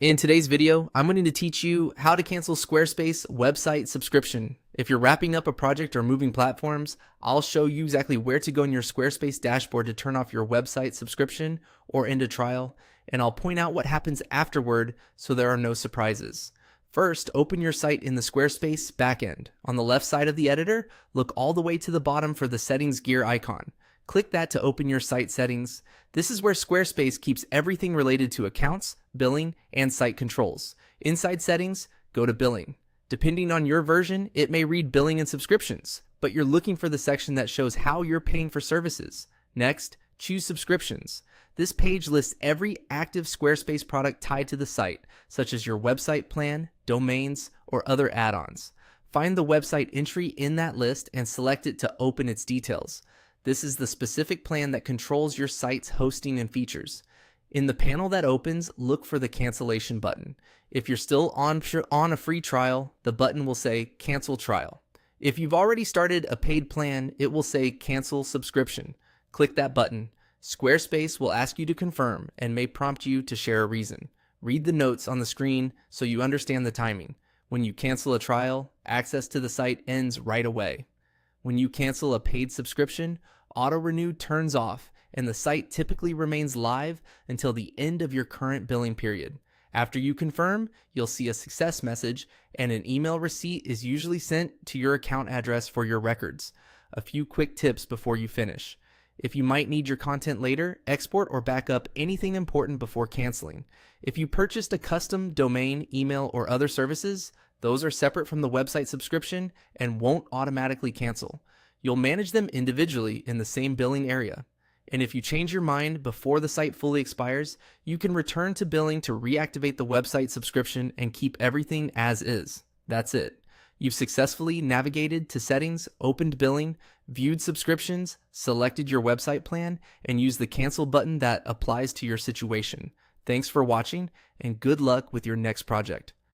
In today's video, I'm going to teach you how to cancel Squarespace website subscription. If you're wrapping up a project or moving platforms, I'll show you exactly where to go in your Squarespace dashboard to turn off your website subscription or end a trial, and I'll point out what happens afterward so there are no surprises. First, open your site in the Squarespace backend. On the left side of the editor, look all the way to the bottom for the settings gear icon. Click that to open your site settings. This is where Squarespace keeps everything related to accounts, billing, and site controls. Inside settings, go to billing. Depending on your version, it may read billing and subscriptions, but you're looking for the section that shows how you're paying for services. Next, choose subscriptions. This page lists every active Squarespace product tied to the site, such as your website plan, domains, or other add-ons. Find the website entry in that list and select it to open its details. This is the specific plan that controls your site's hosting and features. In the panel that opens, look for the cancellation button. If you're still on a free trial, the button will say Cancel Trial. If you've already started a paid plan, it will say Cancel Subscription. Click that button. Squarespace will ask you to confirm and may prompt you to share a reason. Read the notes on the screen so you understand the timing. When you cancel a trial, access to the site ends right away. When you cancel a paid subscription, auto-renew turns off and the site typically remains live until the end of your current billing period. After you confirm, you'll see a success message and an email receipt is usually sent to your account address for your records. A few quick tips before you finish. If you might need your content later, export or back up anything important before canceling. If you purchased a custom domain, email, or other services, those are separate from the website subscription and won't automatically cancel. You'll manage them individually in the same billing area. And if you change your mind before the site fully expires, you can return to billing to reactivate the website subscription and keep everything as is. That's it. You've successfully navigated to settings, opened billing, viewed subscriptions, selected your website plan, and used the cancel button that applies to your situation. Thanks for watching, and good luck with your next project.